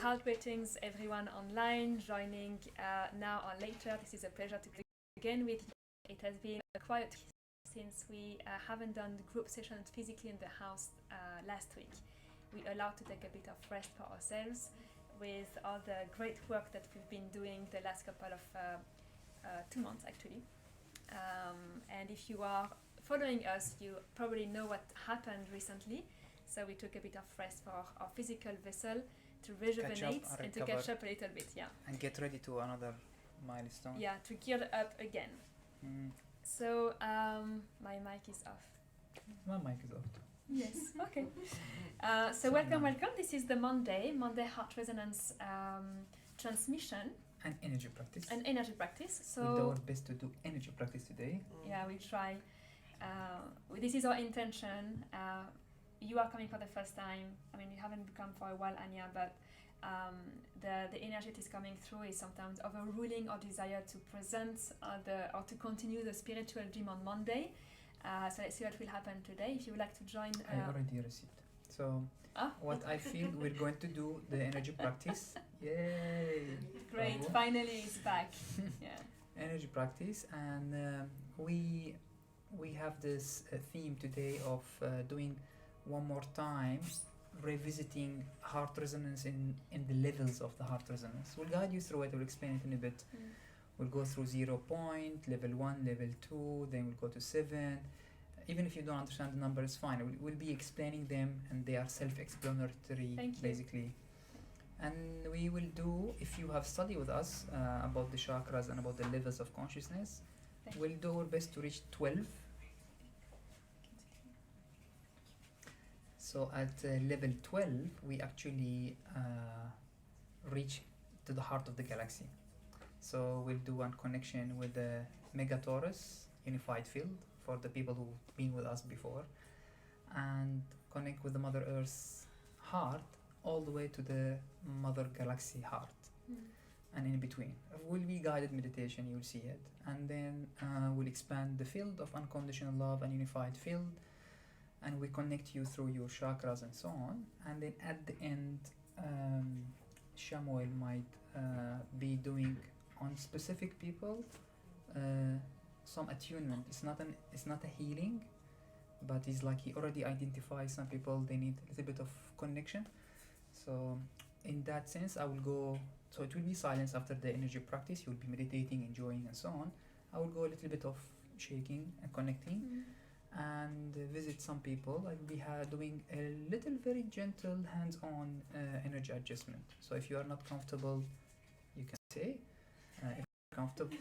Heart greetings, everyone online joining now or later. This is a pleasure to be again with you. It has been quiet since we haven't done group sessions physically in the house last week. We allowed to take a bit of rest for ourselves with all the great work that we've been doing the last couple of 2 months actually. And if you are following us, you probably know what happened recently. So we took a bit of rest for our physical vessel to rejuvenate and to catch up a little bit, yeah. And get ready to another milestone. Yeah, to gear up again. So my mic is off. My mic is off too. Yes, okay. So welcome. This is the Monday Heart Resonance transmission. And energy practice. So we'll do our best to do energy practice today. Yeah, we try. This is our intention. You are coming for the first time. I mean, you haven't come for a while, Anya, but the energy that is coming through is sometimes overruling our desire to present or to continue the spiritual dream on Monday. So let's see what will happen today. If you would like to join, I already received. So what I feel we're going to do the energy practice. Yay! Great! Bravo. Finally, it's back. Yeah. Energy practice, and we have this theme today of doing one more time, revisiting heart resonance in the levels of the heart resonance. We'll guide you through it. We'll explain it in a bit. We'll go through 0 point, level 1, level 2, then we'll go to 7. Even if you don't understand the number, it's fine. We'll be explaining them, and they are self-explanatory, basically. And we will do, if you have studied with us about the chakras and about the levels of consciousness, we'll do our best to reach 12. So at level 12, we actually reach to the heart of the galaxy. So we'll do one connection with the Megatorus unified field for the people who've been with us before, and connect with the Mother Earth's heart all the way to the Mother Galaxy heart. And in between. Will be guided meditation, you'll see it. And then we'll expand the field of unconditional love and unified field, and we connect you through your chakras and so on. And then at the end, Shamuel might be doing on specific people some attunement. It's not a healing, but it's like he already identifies some people, they need a little bit of connection. So in that sense, I will go, so it will be silence after the energy practice. You'll be meditating, enjoying and so on. I will go a little bit of shaking and connecting and visit some people. I will be doing a little very gentle hands-on energy adjustment. So if you are not comfortable, you can say. If you're comfortable.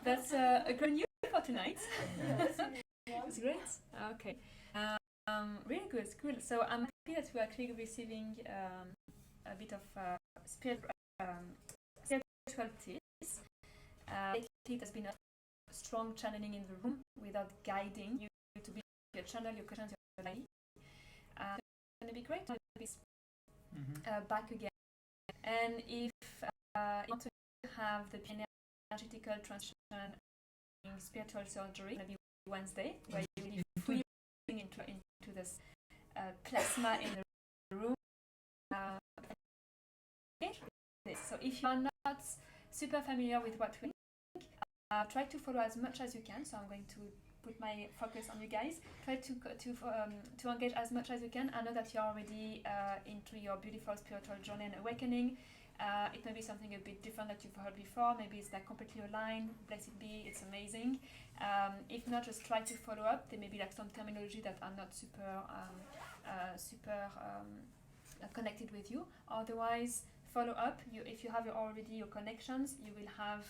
That's a good news for tonight. It's great. Okay. Really good. Cool. So I'm happy that we're actually receiving a bit of spiritual tips. Lately, there's been a strong channeling in the room without guiding you to be your channel, your questions, your life. It's going to be great to be back again. And if you want to have the energetical transition in spiritual surgery, maybe Wednesday, where you will be fully into this plasma in the room. So if you are not super familiar with what we think, try to follow as much as you can. So I'm going to put my focus on you guys. Try to engage as much as you can. I know that you're already into your beautiful spiritual journey and awakening. It may be something a bit different that you've heard before. Maybe it's like completely aligned. Blessed be, it's amazing. If not, just try to follow up. There may be like some terminology that are not super connected with you. Otherwise, follow up. If you have already your connections, you will have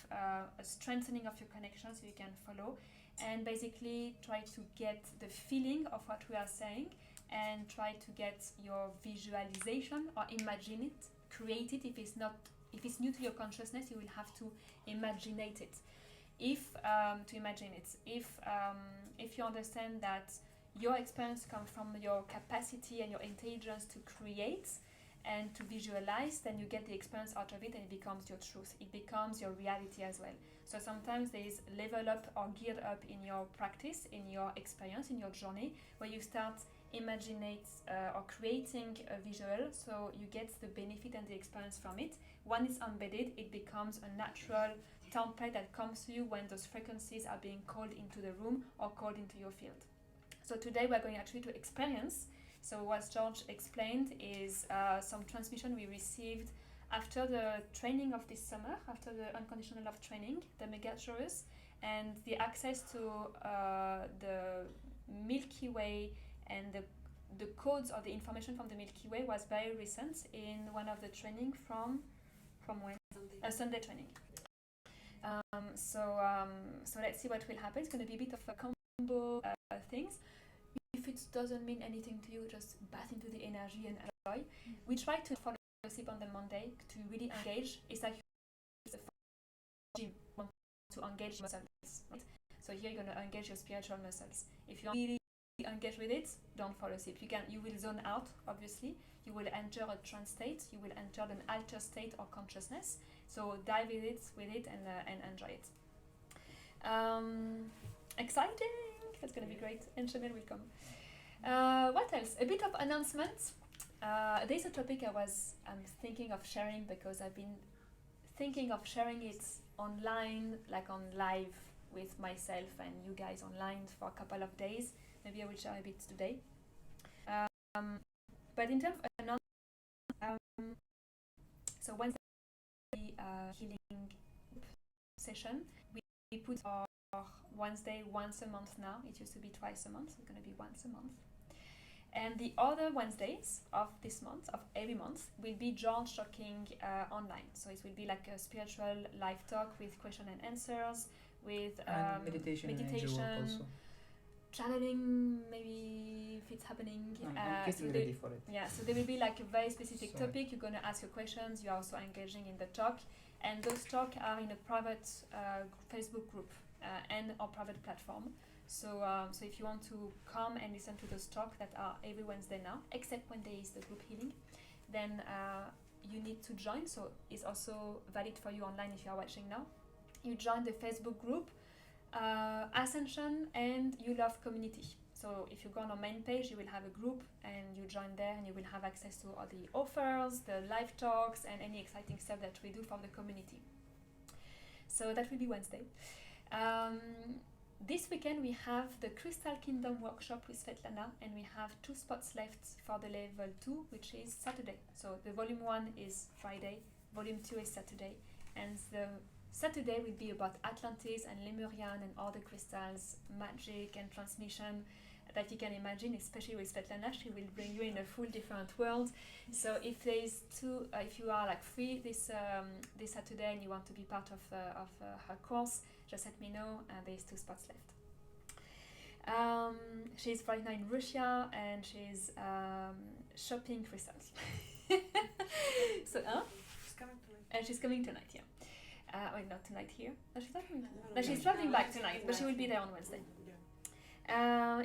a strengthening of your connections, so you can follow. And basically try to get the feeling of what we are saying, and try to get your visualization or imagine it. Create it. If it's new to your consciousness, you will have to imagine it. If you understand that your experience comes from your capacity and your intelligence to create, and to visualize, then you get the experience out of it and it becomes your truth. It becomes your reality as well. So sometimes there is level up or geared up in your practice, in your experience, in your journey, where you start imagining or creating a visual, so you get the benefit and the experience from it. When it's embedded, it becomes a natural template that comes to you when those frequencies are being called into the room or called into your field. So today we're going actually to experience. So what George explained is some transmission we received after the training of this summer, after the Unconditional Love training, the Megajurus, and the access to the Milky Way and the codes or the information from the Milky Way was very recent in one of the training from when? Sunday training. So let's see what will happen. It's going to be a bit of a combo things. If it doesn't mean anything to you, just bath into the energy and enjoy. We try to follow sleep on the Monday to really engage. It's like gym want to engage muscles, right? So here you're going to engage your spiritual muscles. If you really engage with it, don't fall asleep. You will zone out, obviously. You will enter a trance state. You will enter an altered state or consciousness. So dive with it and enjoy it. Exciting! That's going to be great. And Chanel will come. What else? A bit of announcements. There's a topic I'm thinking of sharing because I've been thinking of sharing it online, like on live with myself and you guys online for a couple of days. Maybe I will share a bit today. But in terms of announcements, so Wednesday healing session, we put our Wednesday once a month now. It used to be twice a month, so it's going to be once a month. And the other Wednesdays of this month, of every month, will be George talking online. So it will be like a spiritual live talk with question and answers, with meditation and angel work also. Channeling, maybe if it's happening. I'm getting ready for it. Yeah, so there will be like a very specific topic. You're going to ask your questions. You're also engaging in the talk. And those talks are in a private Facebook group and our private platform. So if you want to come and listen to those talks that are every Wednesday now, except when there is the group healing, then you need to join. So it's also valid for you online if you are watching now. You join the Facebook group, Ascension and You Love Community. So if you go on our main page, you will have a group and you join there and you will have access to all the offers, the live talks and any exciting stuff that we do for the community. So that will be Wednesday. This weekend we have the Crystal Kingdom workshop with Svetlana and we have 2 spots left for the level 2, which is Saturday. So the volume 1 is Friday, volume 2 is Saturday, and the Saturday will be about Atlantis and Lemurian and all the crystals, magic and transmission that you can imagine, especially with Svetlana. She will bring you in a full different world. So if you are like free this Saturday and you want to be part of her course, just let me know. There's 2 spots left. She's right now in Russia and she's shopping crystals. So, She's coming tonight. And she's coming tonight, yeah. Wait, not tonight here. No, she's not coming tonight. No, she's traveling back tonight, but she will be there on Wednesday.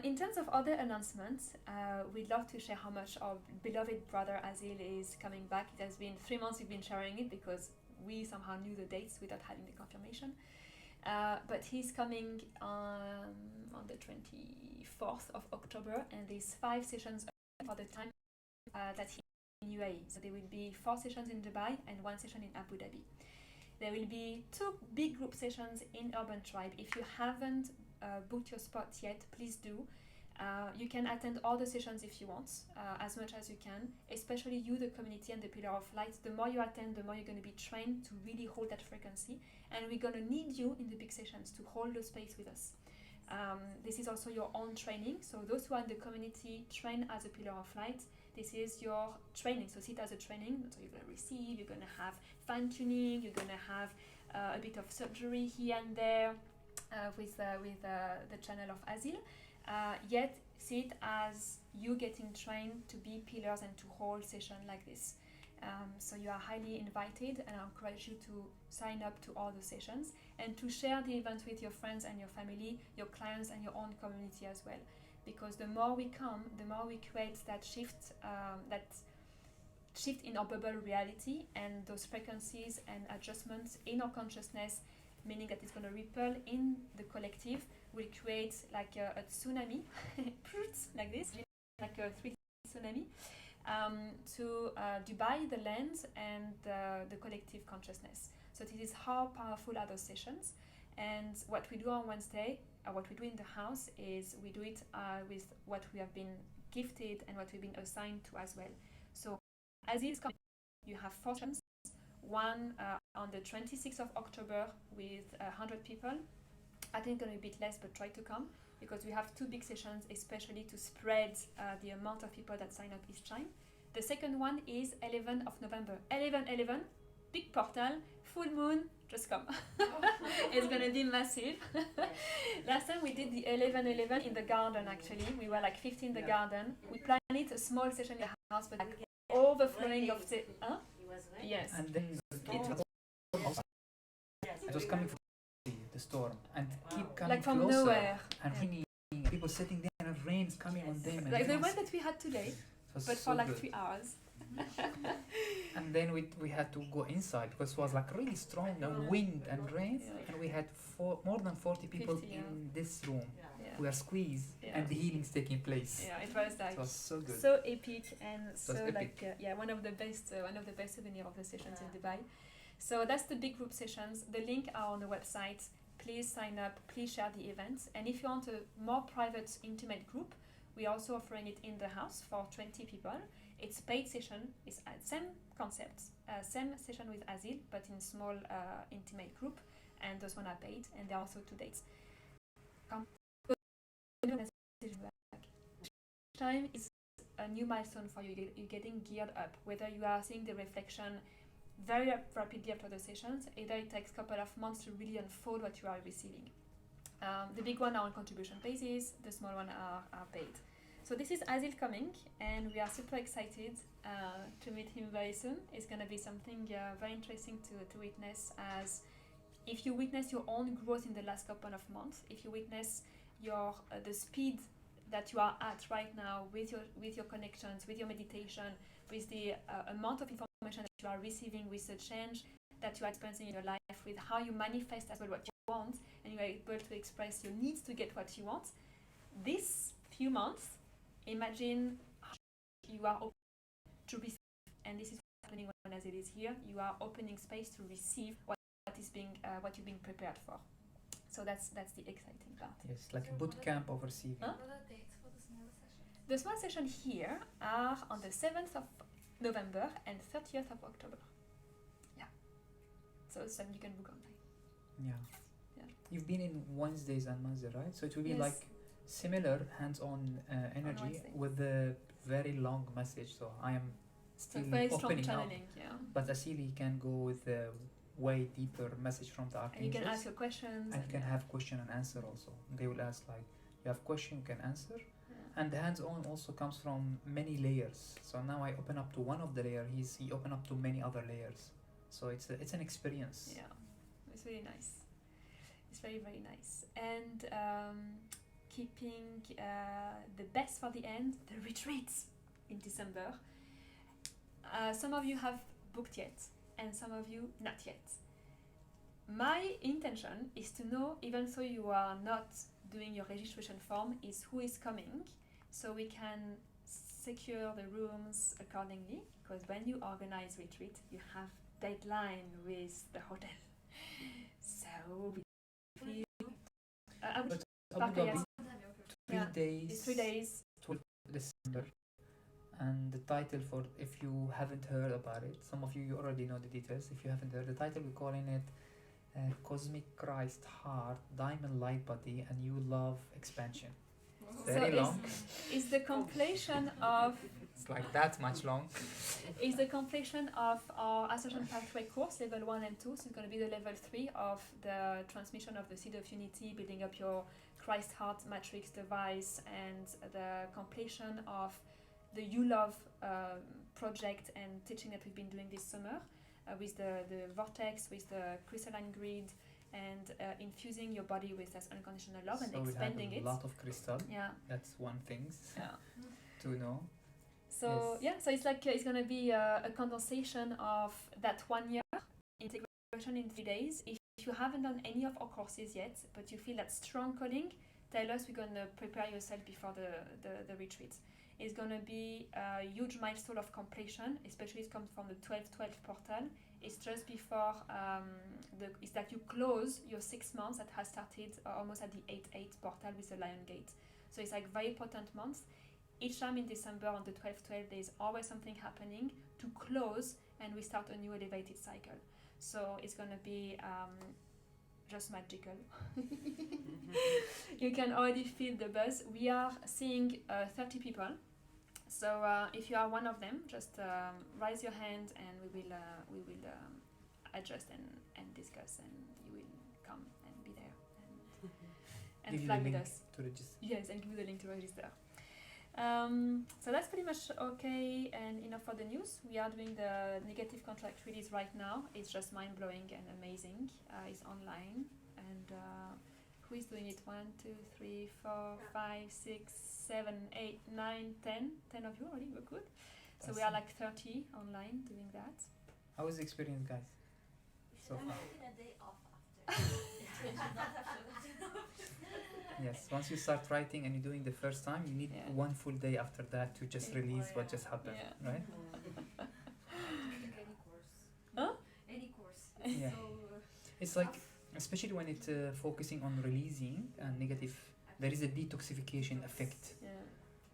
In terms of other announcements, we'd love to share how much our beloved brother Azil is coming back. It has been 3 months we've been sharing it because we somehow knew the dates without having the confirmation. But he's coming on the 24th of October, and there's 5 sessions for the time that he's in UAE. So there will be 4 sessions in Dubai and 1 session in Abu Dhabi. There will be 2 big group sessions in Urban Tribe. If you haven't booked your spot yet, please do. You can attend all the sessions if you want, as much as you can, especially you, the community and the Pillar of Light. The more you attend, the more you're going to be trained to really hold that frequency. And we're going to need you in the big sessions to hold the space with us. This is also your own training. So those who are in the community train as a Pillar of Light, this is your training. So see it as a training. So you're going to receive, you're going to have fine-tuning, you're going to have a bit of surgery here and there with the channel of Azil. Yet see it as you getting trained to be pillars and to hold session like this. So you are highly invited, and I encourage you to sign up to all the sessions and to share the event with your friends and your family, your clients and your own community as well. Because the more we come, the more we create that shift, that shift in our bubble reality, and those frequencies and adjustments in our consciousness, meaning that it's going to ripple in the collective, will create like a tsunami, like this, like a 3D tsunami, to divide the land and the collective consciousness. So this is how powerful are those sessions. And what we do on Wednesday, what we do in the house, is we do it with what we have been gifted and what we've been assigned to as well. So as it's coming, you have 4 sessions. One on the 26th of October with 100 people. I think going to be a bit less, but try to come, because we have 2 big sessions, especially to spread the amount of people that sign up each time. The second one is 11th of November. 11/11, big portal, full moon, just come. It's going to be massive. Last time we did the 11/11 in the garden, actually. We were like 50 in the garden. We planned it a small session in the house, but like overflowing of the... Huh? Yes. And then it was coming from the storm and keep coming like from closer nowhere. and raining. People sitting there and rain's coming on them. And Like the it one that we had today, was but so for like good. 3 hours. And then we had to go inside because it was like really strong wind and rain, and we had more than 40 people 50, yeah. in this room. Yeah. We are squeezed, Yeah. and the healing's taking place. Yeah, it was like It was so good. so epic and so epic. like one of the best souvenirs of the sessions in Dubai. So that's the big group sessions. The link are on the website. Please sign up. Please share the event. And if you want a more private, intimate group, we're also offering it in the house for 20 people. It's paid session. It's same concept, same session with Azil, but in small intimate group. And those one are paid, and there are also 2 dates. Time is a new milestone for you. You're getting geared up. Whether you are seeing the reflection very rapidly after the sessions, either it takes a couple of months to really unfold what you are receiving. The big one are on contribution basis. The small one are paid. So this is Azil coming, and we are super excited to meet him very soon. It's going to be something very interesting to witness, as if you witness your own growth in the last couple of months, if you witness your the speed that you are at right now with your connections, with your meditation, with the amount of information that you are receiving, with the change that you are experiencing in your life, with how you manifest as well what you want, and you are able to express your needs to get what you want. This few months, imagine how you are open to receive, and this is what's happening when Azil is here. You are opening space to receive what you're being prepared for. So that's the exciting part. Yes, like a boot camp of receiving. Huh? What are the dates for the smaller session? The small sessions here are on the 7th of November and 30th of October. Yeah. So some you can book online. Yeah. Yeah. You've been in Wednesdays and Mondays, right? So it will be Yes. like similar hands-on energy Wednesday. with a very long message. So I am So still very strong opening up. channeling, yeah. But Asili can go with a way deeper message from the And you archangels. can ask your questions. And you can have question and answer also. They will ask like, you have question, you can answer. Yeah. And the hands-on also comes from many layers. So now I open up to one of the layer. He open up to many other layers. So it's an experience. Yeah, it's really nice. It's very, very nice. And keeping the best for the end, the retreats in December. Some of you have booked yet, and some of you not yet. My intention is to know, even though you are not doing your registration form, is who is coming, so we can secure the rooms accordingly, because when you organize retreat, you have deadline with the hotel. So I would Abu Okay, Dhabi, yes. 3 Yeah. days. It's 3 days. 12 December. And the title, for if you haven't heard about it, some of you already know the details. If you haven't heard the title, we're calling it Cosmic Christ Heart, Diamond Light Body, and You Love Expansion. Very so long. It's the completion of It's like that much long. is the completion of our Ascension Pathway course, level 1 and 2. So it's going to be the level 3 of the transmission of the Seed of Unity, building up your Christ Heart Matrix device, and the completion of the You Love project and teaching that we've been doing this summer with the vortex, with the crystalline grid, and infusing your body with this unconditional love and So expanding we have it. a lot of crystal. Yeah, That's one thing yeah. to know. So Yes. so it's like it's gonna be a condensation of that 1 year integration in 3 days. If you haven't done any of our courses yet, but you feel that strong calling, tell us. We're gonna prepare yourself before the retreat. It's gonna be a huge milestone of completion, especially it comes from the 12-12 portal. It's just before it's that you close your 6 months that has started almost at the 8-8 portal with the Lion Gate. So it's like very potent months. Each time in December on the 12-12, there's always something happening to close, and we start a new elevated cycle. So it's gonna be just magical. You can already feel the buzz. We are seeing 30 people. So if you are one of them, just raise your hand, and we will adjust and discuss, and you will come and be there and Give you fly the with link us. to register. Yes, and give you the link to register. So that's pretty much okay and enough for the news. We are doing the negative contract release right now. It's just mind-blowing and amazing. It's online, and who is doing it? 1, 2, 3, 4, 5, 6, 7, 8, 9, 10. 10 of you already. We're good. So we are like 30 online doing that. How was the experience, guys? So I'm far. taking a day off after. You should not have forgotten. Yes, once you start writing and you're doing the first time, you need Yeah. one full day after that to just Yeah. release Oh, what yeah. just happened, Yeah. right? Take any course. Huh? Any course. Yeah. So It's like, especially when it's focusing on releasing negative, there is a detoxification effect. Yeah.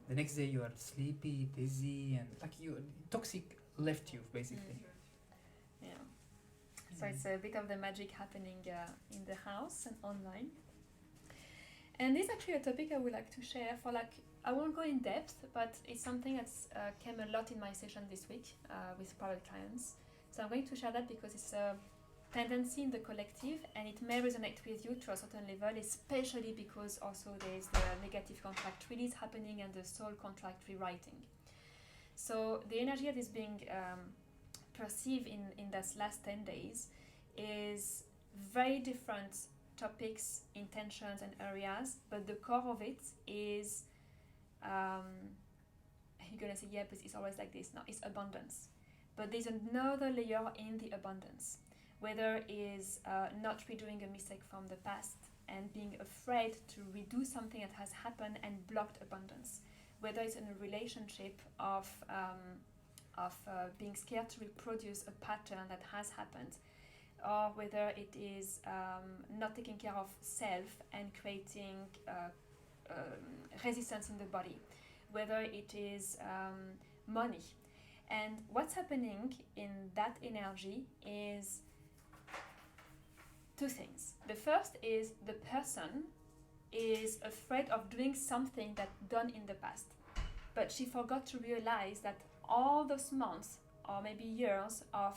The next day you are sleepy, dizzy, and like toxic left you basically. Yeah. So it's a bit of the magic happening in the house and online. And this is actually a topic I would like to share for I won't go in depth, but it's something that's came a lot in my session this week with private clients. So I'm going to share that because it's a tendency in the collective, and it may resonate with you to a certain level, especially because also there's the negative contract release happening and the soul contract rewriting. So the energy that is being perceived in this last 10 days is very different topics, intentions, and areas, but the core of it is you're gonna say, yeah, but it's always like this. No, it's abundance. But there's another layer in the abundance, whether it is not redoing a mistake from the past and being afraid to redo something that has happened and blocked abundance, whether it's in a relationship of being scared to reproduce a pattern that has happened, or whether it is not taking care of self and creating resistance in the body, whether it is money. And what's happening in that energy is two things. The first is the person is afraid of doing something that done in the past, but she forgot to realize that all those months or maybe years of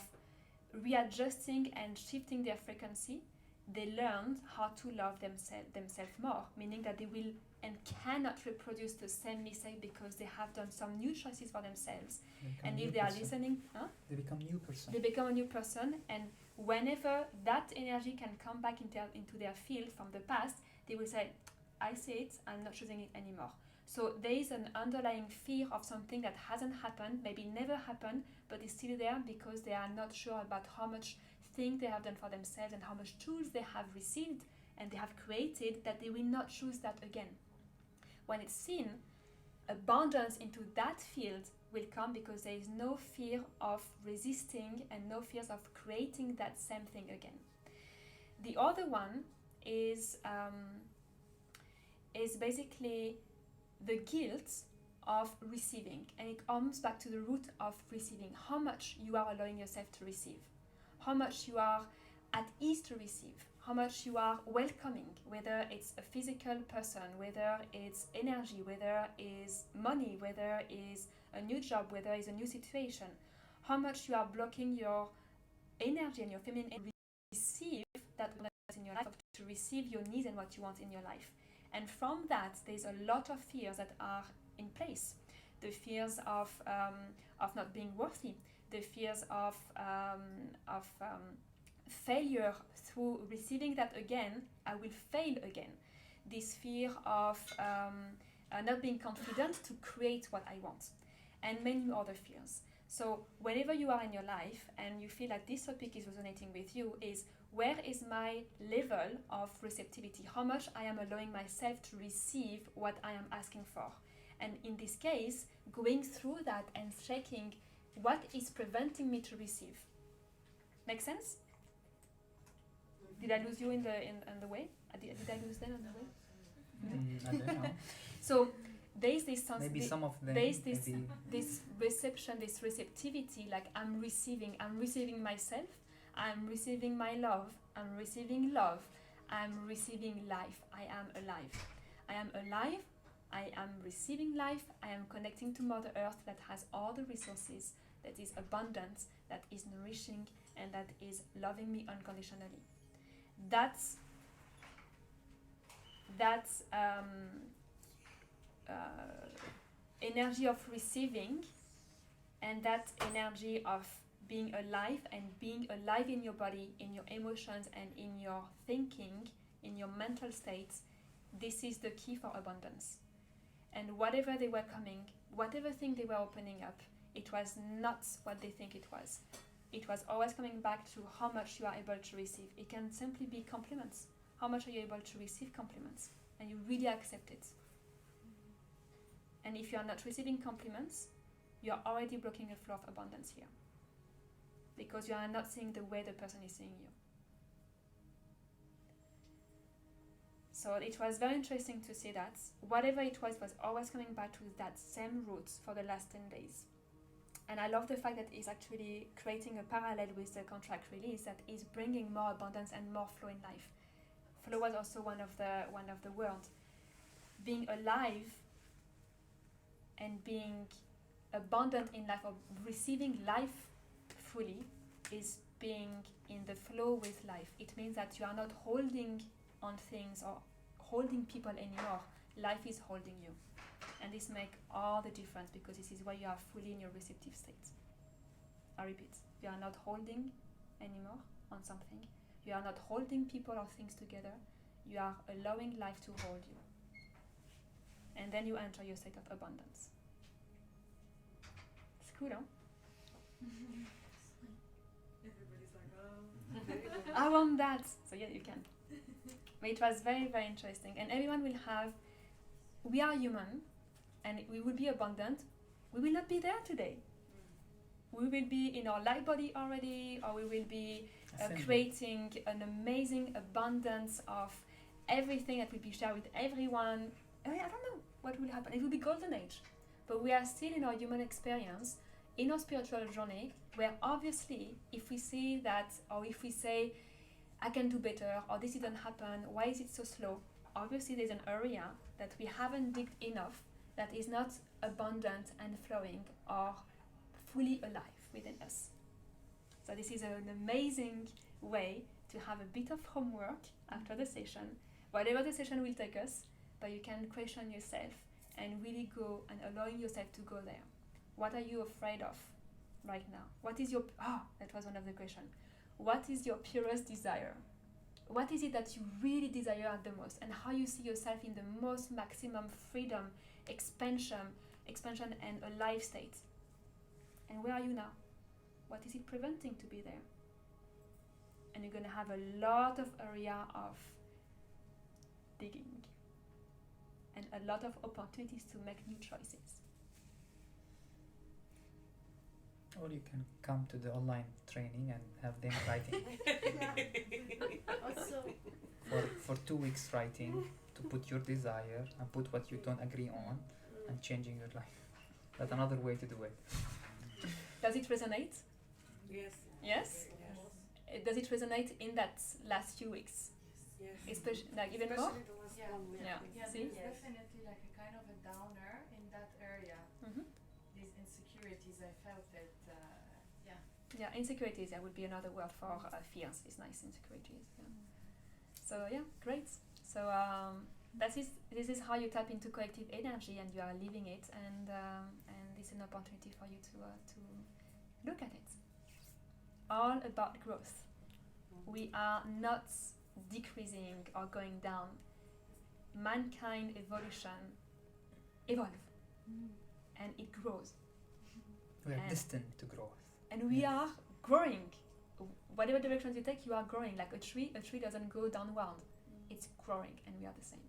readjusting and shifting their frequency, they learned how to love themselves more, meaning that they will and cannot reproduce the same mistake because they have done some new choices for themselves. And if they are listening, they become new person. they become a new person, and whenever that energy can come back into their field from the past, they will say, I see it, I'm not choosing it anymore. So there is an underlying fear of something that hasn't happened, maybe never happened, but is still there because they are not sure about how much thing they have done for themselves and how much tools they have received and they have created that they will not choose that again. When it's seen, abundance into that field will come because there is no fear of resisting and no fears of creating that same thing again. The other one is basically the guilt of receiving, and it comes back to the root of receiving. How much you are allowing yourself to receive, how much you are at ease to receive, how much you are welcoming, whether it's a physical person, whether it's energy, whether it's money, whether it's a new job, whether it's a new situation, how much you are blocking your energy and your feminine energy to receive that in your life, to receive your needs and what you want in your life. And from that, there's a lot of fears that are in place. The fears of not being worthy, the fears of failure through receiving that again, I will fail again. This fear of not being confident to create what I want. and many other fears. So whenever you are in your life and you feel like this topic is resonating with you, is where is my level of receptivity? How much I am allowing myself to receive what I am asking for? And in this case, going through that and checking what is preventing me to receive. Make sense? Did I lose you in the way? Did I lose them on the way? I don't know. So there's this sense, Maybe some of them. there's this Maybe this reception, this receptivity, like I'm receiving myself, I'm receiving my love, I'm receiving love, I'm receiving life, I am alive. I am alive, I am receiving life, I am connecting to Mother Earth that has all the resources, that is abundant, that is nourishing, and that is loving me unconditionally. That's energy of receiving, and that energy of being alive, and being alive in your body, in your emotions, and in your thinking, in your mental states. This is the key for abundance. And whatever they were coming, whatever thing they were opening up, it was not what they think it was. It was always coming back to how much you are able to receive. It can simply be compliments. How much are you able to receive compliments? And you really accept it. And if you are not receiving compliments, you are already blocking a flow of abundance here. Because you are not seeing the way the person is seeing you. So it was very interesting to see that whatever it was always coming back to that same route for the last 10 days. And I love the fact that it's actually creating a parallel with the contract release that is bringing more abundance and more flow in life. Flow was also one of the words. Being alive and being abundant in life, or receiving life fully, is being in the flow with life. It means that you are not holding on things or holding people anymore. Life is holding you. And this makes all the difference, because this is where you are fully in your receptive state. I repeat, you are not holding anymore on something. You are not holding people or things together. You are allowing life to hold you. And then you enter your state of abundance. It's cool, huh? Everybody's like, oh. I want that. So yeah, you can. But it was very, very interesting. And everyone will have, we are human, and we will be abundant. We will not be there today. We will be in our light body already, or we will be creating an amazing abundance of everything that will be shared with everyone. I don't know what will happen. It will be golden age. But we are still in our human experience, in our spiritual journey, where obviously if we see that, or if we say, I can do better, or this didn't happen, why is it so slow? Obviously there's an area that we haven't digged enough, that is not abundant and flowing or fully alive within us. So this is an amazing way to have a bit of homework after the session, whatever the session will take us, but you can question yourself and really go and allowing yourself to go there. What are you afraid of right now? What is your, that was one of the questions. What is your purest desire? What is it that you really desire at the most, and how you see yourself in the most maximum freedom, expansion and alive state? And where are you now? What is it preventing to be there? And you're going to have a lot of area of digging and a lot of opportunities to make new choices. Or you can come to the online training and have them writing Also, for 2 weeks, writing to put your desire and put what you don't agree on and changing your life. That's another way to do it. Does it resonate? yes. Yes? Yes. Does it resonate in that last few weeks? Yes. Especially, like even more? Especially the last Yeah. 1 week. Yeah. Yeah, See? there's definitely like a kind of a downer in that area. Mm-hmm. These insecurities, I felt it. Yeah, insecurities, that would be another word for fears. It's nice, insecurities. Yeah. So yeah, great. So this is how you tap into collective energy, and you are living it, and it's an opportunity for you to look at it. All about growth. We are not decreasing or going down. Mankind evolution evolve, and it grows. We are And- destined to growth. and we Yeah. are growing. Whatever direction you take, you are growing. Like a tree doesn't go downward; it's growing, and we are the same.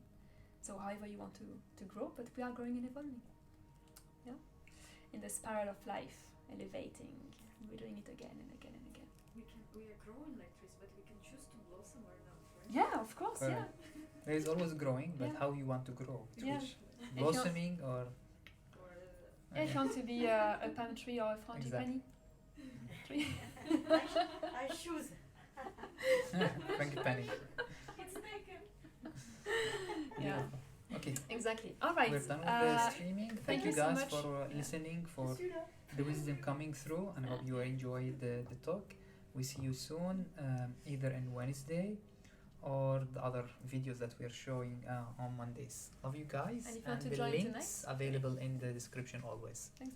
So, however you want to grow, but we are growing and evolving. Yeah, in the spiral of life, elevating. We're doing it again and again and again. We are growing like trees, but we can choose to blossom or not, right? Yeah, of course. Correct. There is always growing, but Yeah. how you want to grow. Yeah. Which you're- blossoming or Or Yeah, if you want to be a palm tree or a frangipani tree. I choose. frangipani. It's taken. Yeah. Okay. Exactly. All right. We're done with the streaming. Thank you you so guys much. for Yeah. listening, for the wisdom coming through, and hope you enjoyed the talk. We see you soon, either on Wednesday or the other videos that we're showing on Mondays. Love you guys, And if you want to the join links available in the description always. Thanks.